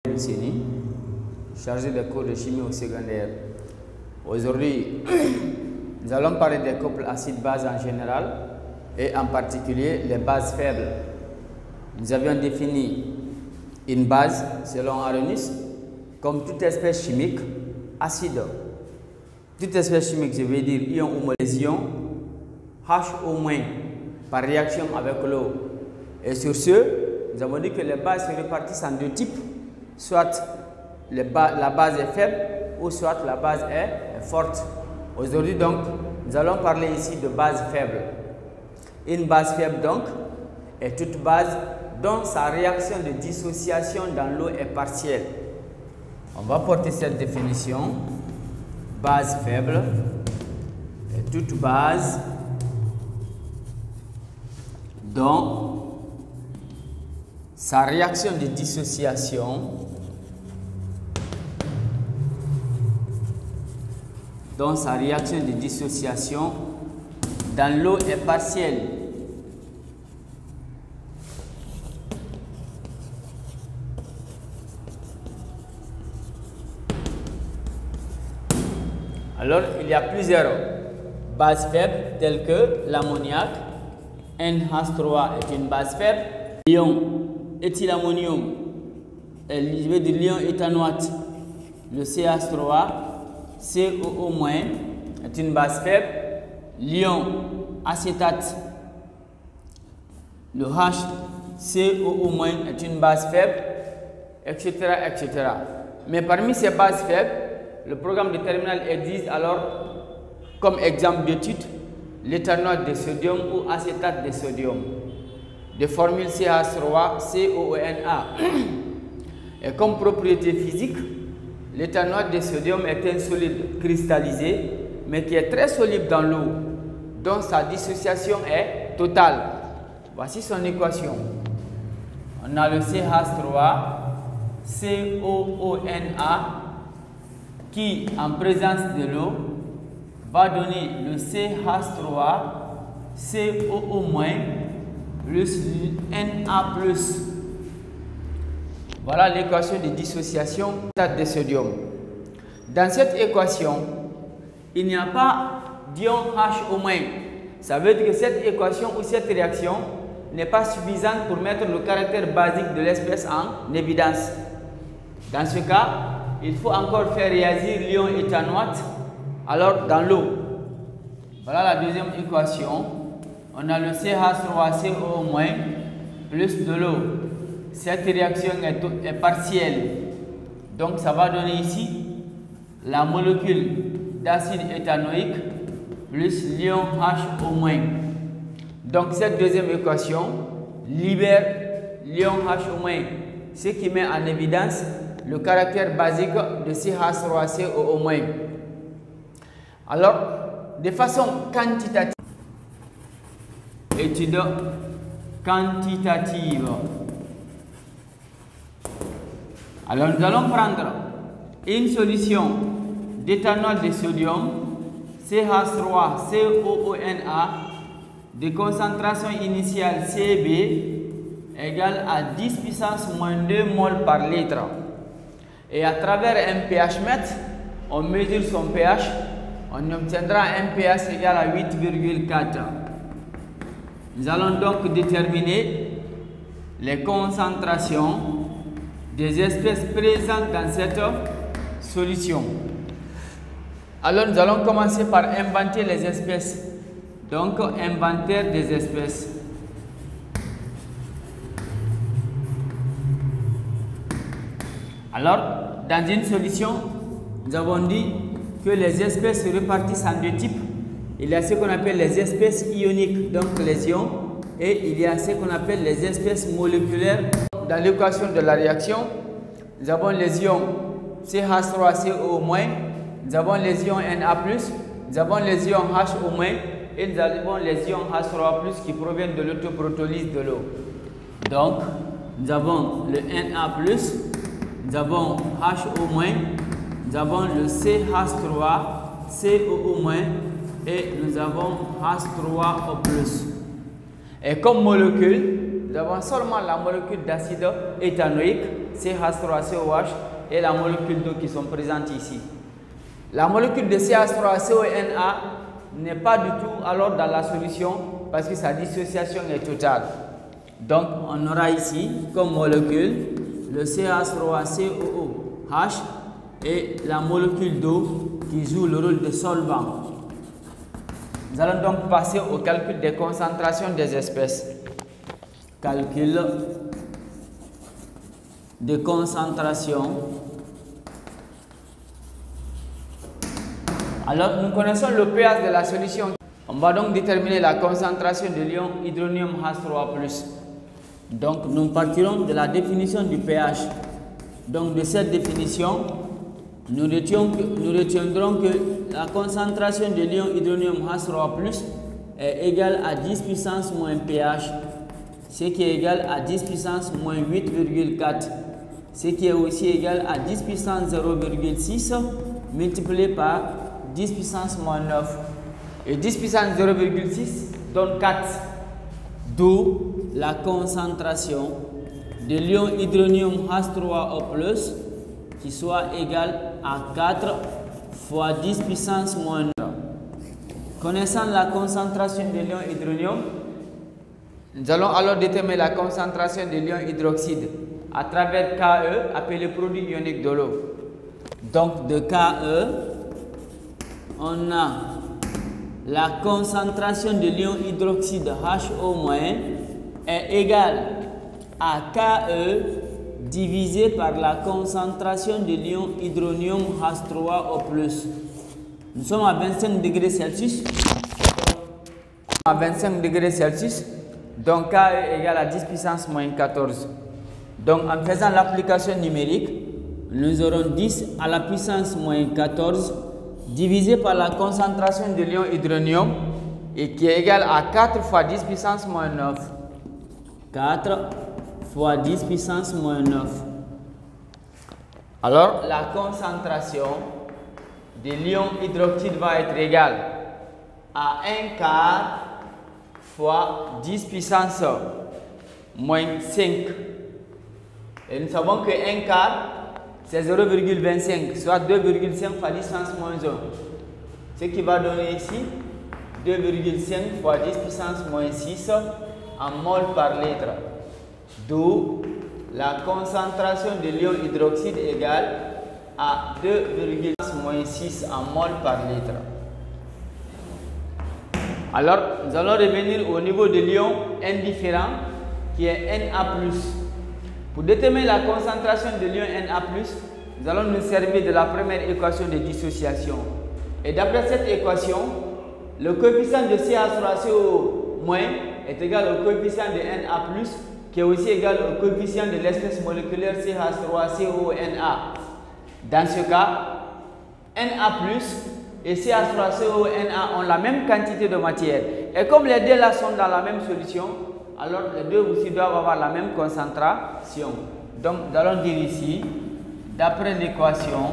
Lucini, chargé de cours de chimie au secondaire. Aujourd'hui, nous allons parler des couples acide-base en général et en particulier les bases faibles. Nous avions défini une base, selon Arrhenius, comme toute espèce chimique acide. Toute espèce chimique, je veux dire ion ou les ions H- par réaction avec l'eau. Et sur ce, nous avons dit que les bases se répartissent en deux types. Soit la base est faible ou soit la base est forte. Aujourd'hui donc, nous allons parler ici de base faible. Une base faible donc est toute base dont sa réaction de dissociation dans l'eau est partielle. On va porter cette définition. Base faible est toute base dont sa réaction de dissociation dans l'eau est partielle. Alors, il y a plusieurs bases faibles telles que l'ammoniac. NH3 est une base faible. L'ion éthylammonium, je veux dire l'ion éthanoate, le CH3, COO- est une base faible. L'ion acétate, le HCOO- est une base faible, etc., etc. Mais parmi ces bases faibles, le programme de terminale existe alors comme exemple d'étude l'éthanoate de sodium ou acétate de sodium de formule CH3 COONA. Et comme propriété physique, l'éthanoate de sodium est un solide cristallisé mais qui est très soluble dans l'eau, dont sa dissociation est totale. Voici son équation. On a le CH3 COONA qui, en présence de l'eau, va donner le CH3 COO- plus Na+. Voilà l'équation de dissociation de sodium. Dans cette équation, il n'y a pas d'ion H-. Ça veut dire que cette équation ou cette réaction n'est pas suffisante pour mettre le caractère basique de l'espèce en évidence. Dans ce cas, il faut encore faire réagir l'ion éthanoate alors dans l'eau. Voilà la deuxième équation. On a le CH3COO- plus de l'eau. Cette réaction est partielle. Donc ça va donner ici la molécule d'acide éthanoïque plus l'ion HO-. Donc cette deuxième équation libère l'ion HO-, ce qui met en évidence le caractère basique de CH3COO-. Alors, de façon quantitative, étude quantitative. Alors, nous allons prendre une solution d'éthanol de sodium CH3COONA de concentration initiale CB égale à 10 puissance moins 2 mol par litre. Et à travers un pH mètre, on mesure son pH, on obtiendra un pH égal à 8,4. Nous allons donc déterminer les concentrations des espèces présentes dans cette solution. Alors nous allons commencer par inventer les espèces. Donc inventaire des espèces. Alors, dans une solution, nous avons dit que les espèces se répartissent en deux types. Il y a ce qu'on appelle les espèces ioniques, donc les ions, et il y a ce qu'on appelle les espèces moléculaires. Dans l'équation de la réaction, nous avons les ions CH3COO-, nous avons les ions Na+, nous avons les ions HO- et nous avons les ions H3+ qui proviennent de l'autoprotolyse de l'eau. Donc, nous avons le Na+, nous avons HO-, nous avons le CH3COO- et nous avons H3O+. Et comme molécule, nous avons seulement la molécule d'acide éthanoïque CH3COH et la molécule d'eau qui sont présentes ici. La molécule de CH3CONA n'est pas du tout alors dans la solution parce que sa dissociation est totale. Donc on aura ici comme molécule le CH3COOH et la molécule d'eau qui joue le rôle de solvant. Nous allons donc passer au calcul des concentrations des espèces. Calcul de concentration. Alors, nous connaissons le pH de la solution. On va donc déterminer la concentration de l'ion hydronium H3+. Donc, nous partirons de la définition du pH. Donc, de cette définition, nous retiendrons que la concentration de l'ion hydronium H3+ est égale à 10 puissance moins pH, ce qui est égal à 10 puissance moins 8,4, ce qui est aussi égal à 10 puissance 0,6 multiplié par 10 puissance moins 9. Et 10 puissance 0,6 donne 4. D'où la concentration de l'ion hydronium H3O+, qui soit égale à 4 fois 10 puissance moins 9. Connaissant la concentration de l'ion hydronium, nous allons alors déterminer la concentration de l'ion hydroxyde à travers Ke, appelé produit ionique de l'eau. Donc de Ke, on a la concentration de l'ion hydroxyde HO- est égale à Ke divisé par la concentration de l'ion hydronium H3O+. Nous sommes à 25 degrés Celsius. À 25 degrés Celsius, donc Ke est égal à 10 puissance moins 14. Donc en faisant l'application numérique, nous aurons 10 à la puissance moins 14 divisé par la concentration de l'ion hydronium et qui est égal à 4 fois 10 puissance moins 9. 4 fois 10 puissance moins 9. Alors la concentration de l'ion hydroxyde va être égale à 1 quart fois 10 puissance moins 5. Et nous savons que 1 quart c'est 0,25, soit 2,5 fois 10 puissance moins 1. Ce qui va donner ici 2,5 fois 10 puissance moins 6 en mol par litre. D'où la concentration de l'ion hydroxyde égale à 2,6 en mol par litre. Alors, nous allons revenir au niveau de l'ion indifférent qui est Na+. Pour déterminer la concentration de l'ion Na+, nous allons nous servir de la première équation de dissociation. Et d'après cette équation, le coefficient de CH3CO- est égal au coefficient de Na+, qui est aussi égal au coefficient de l'espèce moléculaire CH3CONA. Dans ce cas, Na+ et CH3CONA ont la même quantité de matière. Et comme les deux là sont dans la même solution, alors les deux aussi doivent avoir la même concentration. Donc nous allons dire ici, d'après l'équation,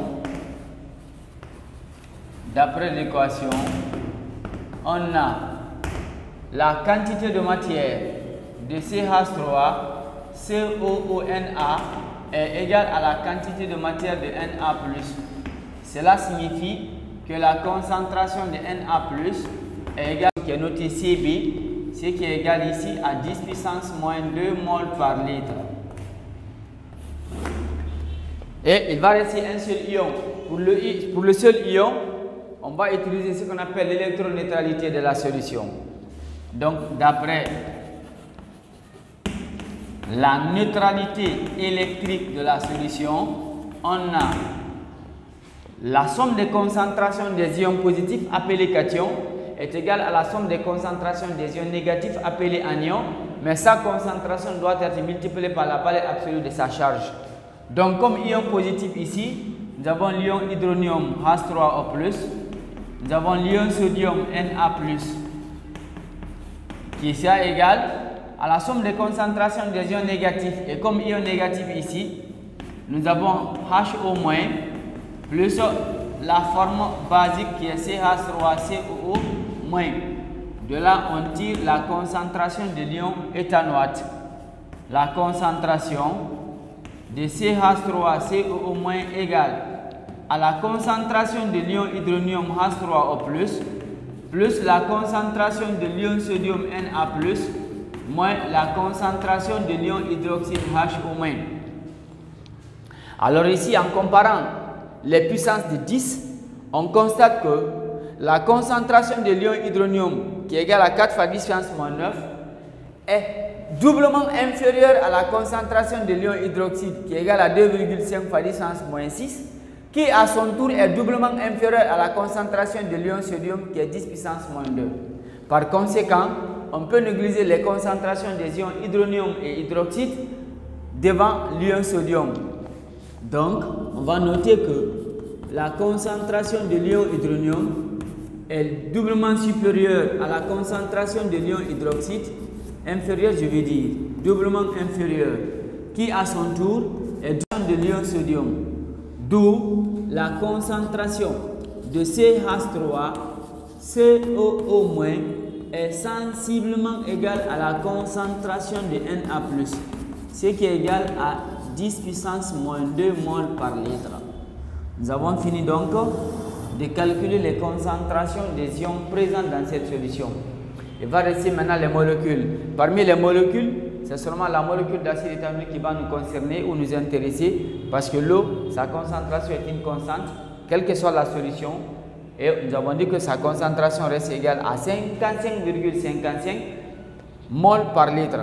on a la quantité de matière de CH3COONA est égale à la quantité de matière de Na+. Cela signifie que la concentration de Na+ est égale, qui est notée Cb, ce qui est égal ici à 10 puissance moins 2 mol par litre. Et il va rester un seul ion. Pour le seul ion, on va utiliser ce qu'on appelle l'électroneutralité de la solution. Donc, d'après la neutralité électrique de la solution, on a la somme des concentrations des ions positifs appelés cations est égale à la somme des concentrations des ions négatifs appelés anions, mais sa concentration doit être multipliée par la valeur absolue de sa charge. Donc, comme ion positif ici, nous avons l'ion hydronium H3O+, nous avons l'ion sodium Na+, qui sera égal à la somme des concentrations des ions négatifs. Et comme ion négatif ici, nous avons HO- plus la forme basique qui est CH3COO-. De là, on tire la concentration de l'ion éthanoate. La concentration de CH3COO- égale à la concentration de l'ion hydronium H3O+, plus la concentration de l'ion sodium Na+, moins la concentration de l'ion hydroxyde HO-. Alors ici, en comparant les puissances de 10, on constate que la concentration de l'ion hydronium, qui est égale à 4 fois 10 puissance moins 9, est doublement inférieure à la concentration de l'ion hydroxyde, qui est égale à 2,5 fois 10 puissance moins 6, qui à son tour est doublement inférieure à la concentration de l'ion sodium, qui est 10 puissance moins 2. Par conséquent, on peut négliger les concentrations des ions hydronium et hydroxyde devant l'ion sodium. Donc, on va noter que la concentration de l'ion hydronium est doublement supérieure à la concentration de l'ion hydroxyde, inférieure, je veux dire, doublement inférieure, qui à son tour est de l'ion sodium. D'où la concentration de CH3COO- est sensiblement égale à la concentration de Na+, ce qui est égal à 10 puissance moins 2 mol par litre. Nous avons fini donc de calculer les concentrations des ions présents dans cette solution. Il va rester maintenant les molécules. Parmi les molécules, c'est seulement la molécule d'acide éthanolique qui va nous concerner ou nous intéresser, parce que l'eau, sa concentration est une constante, quelle que soit la solution. Et nous avons dit que sa concentration reste égale à 55,55 mol par litre.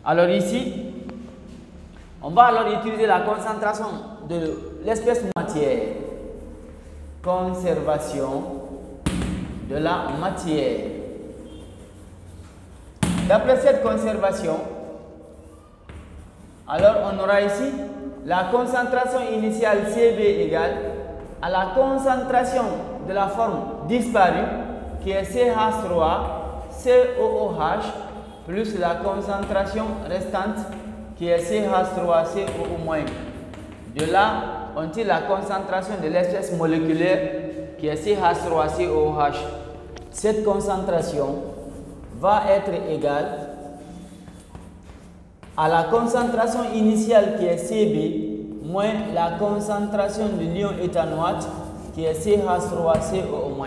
Alors ici, on va alors utiliser la concentration de l'espèce matière. Conservation de la matière. D'après cette conservation, alors on aura ici la concentration initiale Cb égale à la concentration de la forme disparue qui est CH3COOH plus la concentration restante qui est CH3COO-. De là, on tire la concentration de l'espèce moléculaire qui est CH3COOH. Cette concentration va être égale à la concentration initiale qui est Cb moins la concentration de l'ion éthanoate qui est CH3COO-.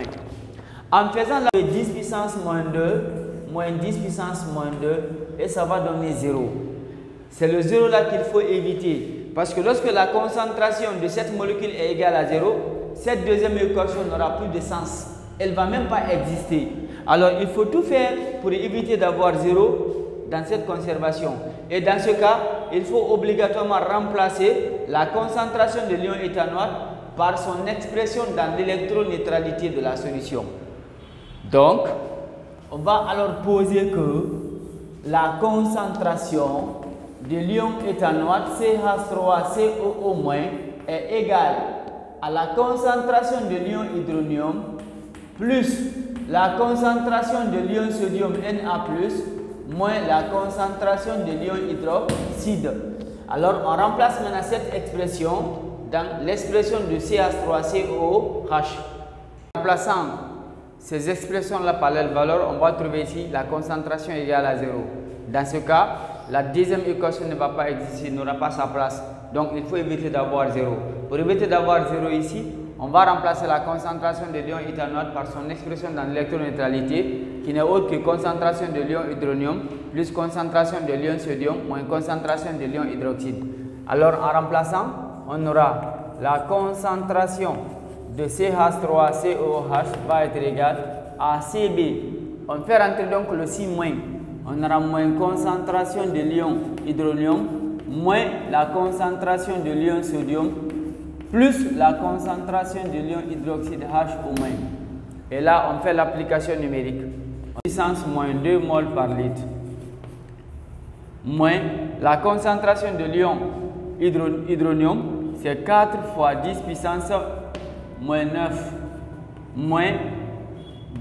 En faisant la 10 puissance moins 2 moins 10 puissance moins 2 et ça va donner 0. C'est le 0 là qu'il faut éviter parce que lorsque la concentration de cette molécule est égale à 0, cette deuxième équation n'aura plus de sens. Elle ne va même pas exister. Alors il faut tout faire pour éviter d'avoir 0 dans cette conservation. Et dans ce cas, il faut obligatoirement remplacer la concentration de l'ion éthanoate par son expression dans l'électroneutralité de la solution. Donc, on va alors poser que la concentration de l'ion éthanoate CH3COO- est égale à la concentration de l'ion hydronium plus la concentration de l'ion sodium Na+, moins la concentration de l'ion hydroxyde. Alors, on remplace maintenant cette expression dans l'expression de CH3COOH. En remplaçant ces expressions-là par leurs valeurs, on va trouver ici la concentration égale à 0. Dans ce cas, la deuxième équation ne va pas exister, n'aura pas sa place. Donc, il faut éviter d'avoir 0. Pour éviter d'avoir 0 ici, on va remplacer la concentration de l'ion éthanoate par son expression dans l'électroneutralité qui n'est autre que concentration de l'ion hydronium plus concentration de l'ion sodium moins concentration de l'ion hydroxyde. Alors en remplaçant, on aura la concentration de CH3COOH va être égale à Cb. On fait rentrer donc le si moins. On aura moins concentration de l'ion hydronium moins la concentration de l'ion sodium plus la concentration de l'ion hydroxyde HO-. Et là, on fait l'application numérique. Puissance moins 2 mol par litre. Moins la concentration de l'ion hydronium, c'est 4 fois 10 puissance moins 9. Moins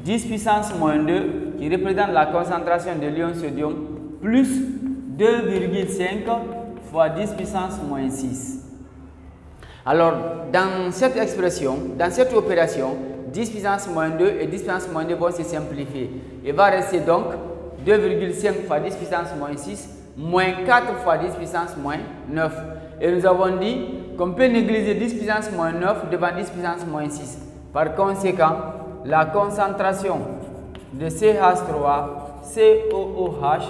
10 puissance moins 2, qui représente la concentration de l'ion sodium, plus 2,5 fois 10 puissance moins 6. Alors, dans cette expression, dans cette opération, 10 puissance moins 2 et 10 puissance moins 2 vont se simplifier. Il va rester donc 2,5 fois 10 puissance moins 6 moins 4 fois 10 puissance moins 9. Et nous avons dit qu'on peut négliger 10 puissance moins 9 devant 10 puissance moins 6. Par conséquent, la concentration de CH3, COOH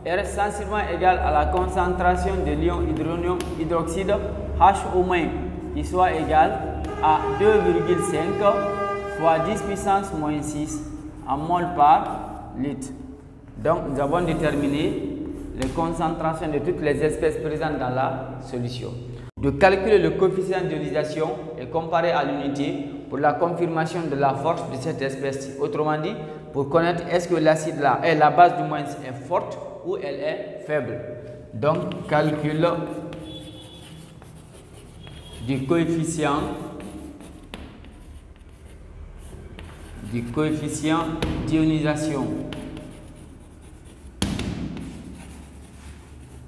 est sensiblement égale à la concentration de l'ion hydronium hydroxyde H- qui soit égale à 2,5 fois 10 puissance moins 6 en mol par litre. Donc, nous avons déterminé les concentrations de toutes les espèces présentes dans la solution. De calculer le coefficient d'ionisation et comparer à l'unité pour la confirmation de la force de cette espèce. Autrement dit, pour connaître est-ce que l'acide là, la base du moins est forte ou elle est faible. Donc, calcul du coefficient d'ionisation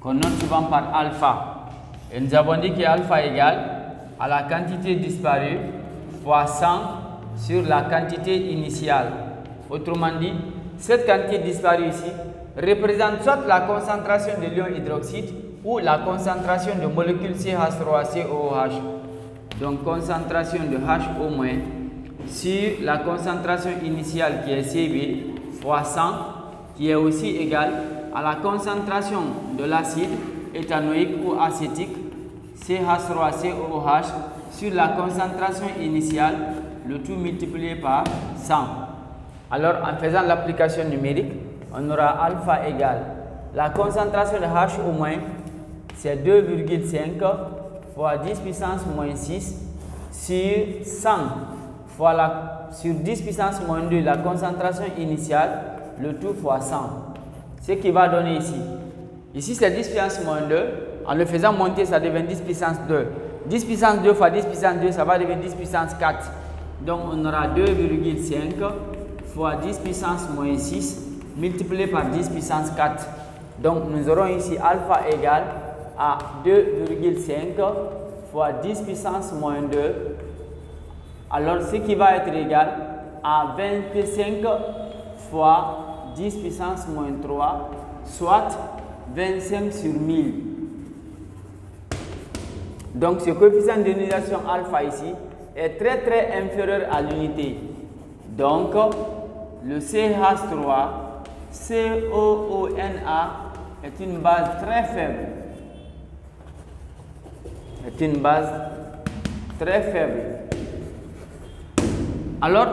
qu'on note souvent par alpha. Et nous avons dit que alpha égale à la quantité disparue fois 100 sur la quantité initiale. Autrement dit, cette quantité disparue ici représente soit la concentration de l'ion hydroxyde ou la concentration de molécules CH3COOH. Donc concentration de HO- sur la concentration initiale qui est Cb fois 100 qui est aussi égale à la concentration de l'acide éthanoïque ou acétique CH3COOH sur la concentration initiale, le tout multiplié par 100. Alors en faisant l'application numérique, on aura alpha égale la concentration de HO- c'est 2,5 fois 10 puissance moins 6 sur 100 fois sur 10 puissance moins 2 la concentration initiale, le tout fois 100. Ce qui va donner ici. Ici c'est 10 puissance moins 2. En le faisant monter, ça devient 10 puissance 2. 10 puissance 2 fois 10 puissance 2, ça va devenir 10 puissance 4. Donc on aura 2,5 fois 10 puissance moins 6 multiplié par 10 puissance 4. Donc nous aurons ici alpha égale à 2,5 fois 10 puissance moins 2. Alors ce qui va être égal à 25 fois 10 puissance moins 3, soit 25 sur 1000. Donc ce coefficient d'ionisation alpha ici est très inférieur à l'unité. Donc le CH3 COONA est une base très faible. C'est une base très faible. Alors,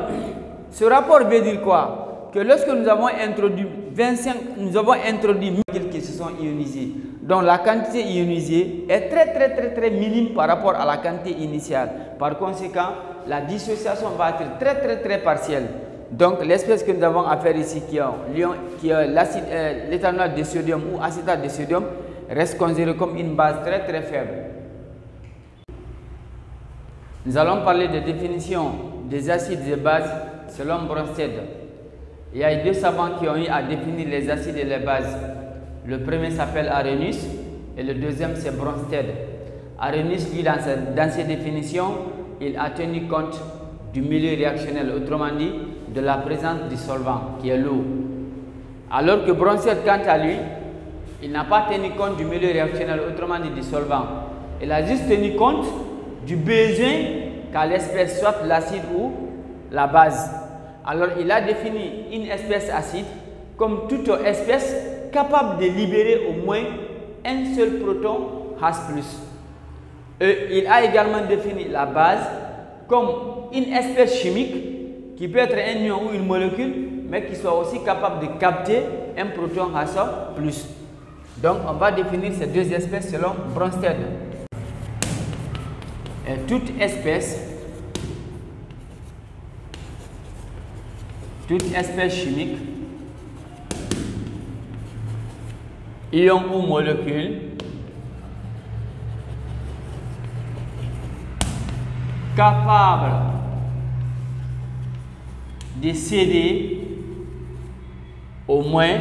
ce rapport veut dire quoi? Que lorsque nous avons introduit 25, nous avons introduit 1000 qui se sont ionisés. Donc la quantité ionisée est très minime par rapport à la quantité initiale. Par conséquent, la dissociation va être très partielle. Donc l'espèce que nous avons à faire ici qui est l'éthanol de sodium ou acétate de sodium reste considéré comme une base très faible. Nous allons parler de définition des acides et bases selon Bronsted. Il y a deux savants qui ont eu à définir les acides et les bases. Le premier s'appelle Arrhenius et le deuxième c'est Bronsted. Arrhenius, lui, dans ses définitions, il a tenu compte du milieu réactionnel, autrement dit, de la présence du solvant, qui est l'eau. Alors que Bronsted, quant à lui, il n'a pas tenu compte du milieu réactionnel, autrement dit, du solvant. Il a juste tenu compte du besoin qu'a l'espèce, soit l'acide ou la base. Alors, il a défini une espèce acide comme toute espèce capable de libérer au moins un seul proton H+. Et il a également défini la base comme une espèce chimique qui peut être un ion ou une molécule, mais qui soit aussi capable de capter un proton H+. Donc, on va définir ces deux espèces selon Bronsted. Et toute espèce chimique, ion ou molécule, capable de céder au moins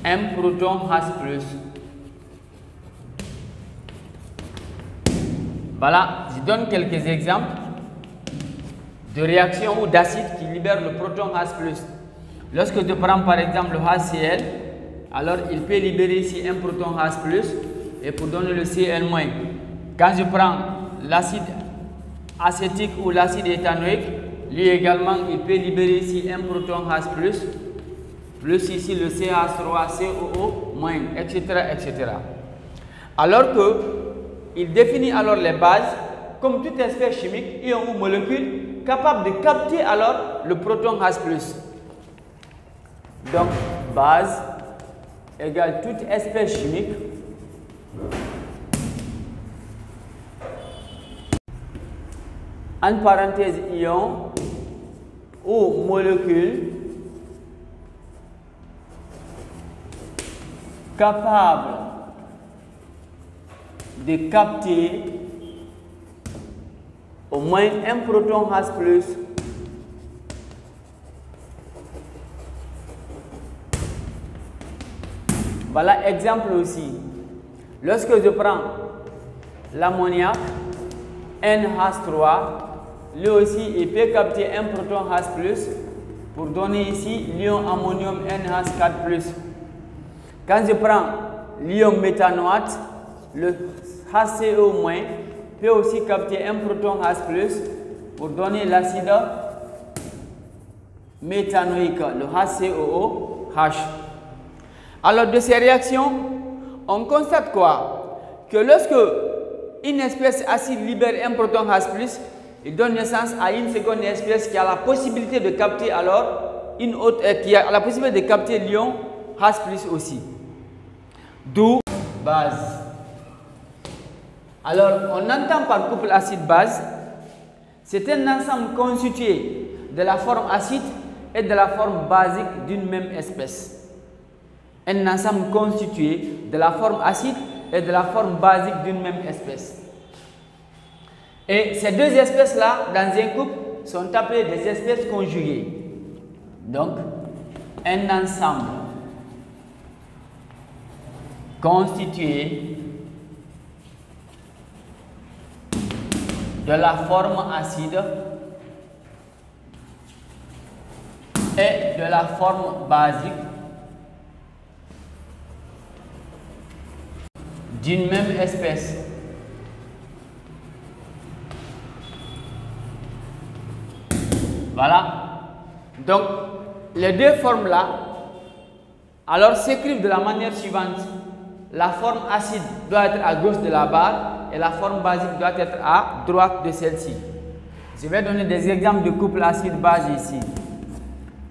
un proton H+. Voilà, je donne quelques exemples de réactions ou d'acides qui libèrent le proton H+. Lorsque je prends par exemple le HCl, alors il peut libérer ici un proton H+, et pour donner le Cl-. Quand je prends l'acide acétique ou l'acide éthanoïque, lui également, il peut libérer ici un proton H+, plus ici le CH3COO-, etc., etc. Alors que il définit alors les bases comme toute espèce chimique, ion ou molécule capable de capter alors le proton H+. Donc, base égale toute espèce chimique en parenthèse ion ou molécule capable de capter au moins un proton H+. Voilà exemple aussi. Lorsque je prends l'ammoniac NH3, lui aussi il peut capter un proton H+, pour donner ici l'ion ammonium NH4+. Quand je prends l'ion méthanoate, le HCO- peut aussi capter un proton H+, pour donner l'acide méthanoïque, le HCOOH. Alors de ces réactions, on constate quoi? Que lorsque une espèce acide libère un proton H+, il donne naissance à une seconde espèce qui a la possibilité de capter alors une autre, qui a la possibilité de capter l'ion H+ aussi. D'où base. Alors on entend par couple acide-base, c'est un ensemble constitué de la forme acide et de la forme basique d'une même espèce. Un ensemble constitué de la forme acide et de la forme basique d'une même espèce. Et ces deux espèces-là, dans un couple, sont appelées des espèces conjuguées. Donc, un ensemble constitué de la forme acide et de la forme basique d'une même espèce. Voilà. Donc, les deux formes-là, alors s'écrivent de la manière suivante. La forme acide doit être à gauche de la barre et la forme basique doit être à droite de celle-ci. Je vais donner des exemples de couple acide-base ici.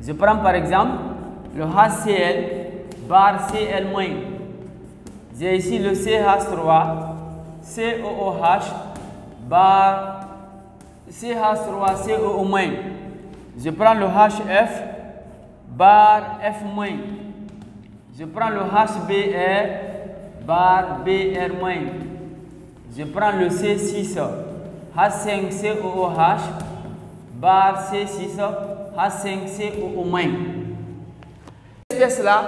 Je prends par exemple le HCl barre Cl-. J'ai ici le CH3 COOH barre CH3 COO-. Je prends le HF barre F-. Je prends le HBr barre Br-. Je prends le C6 H5COOH barre C6 H5COO-. Ces espèces-là,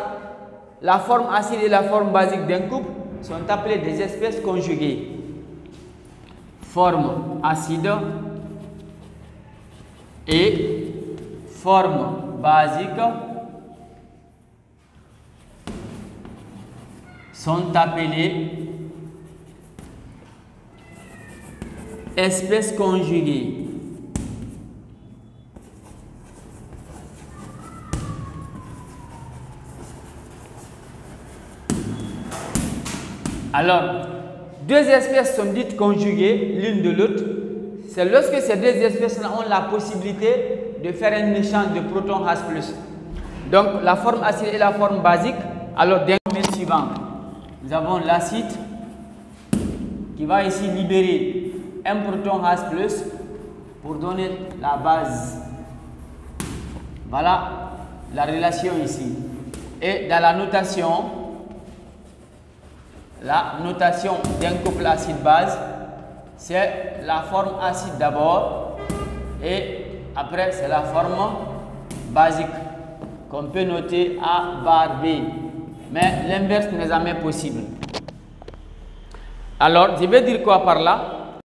la forme acide et la forme basique d'un couple, sont appelées des espèces conjuguées. Forme acide et forme basique sont appelées espèces conjuguées. Alors, deux espèces sont dites conjuguées l'une de l'autre. C'est lorsque ces deux espèces-là ont la possibilité de faire un échange de protons H+. Donc, la forme acide et la forme basique. Alors, d'un moment suivant, nous avons l'acide qui va ici libérer un proton H+ pour donner la base. Voilà la relation ici. Et dans la notation d'un couple acide-base, c'est la forme acide d'abord et après c'est la forme basique qu'on peut noter A barre B. Mais l'inverse n'est jamais possible. Alors, je vais dire quoi par là?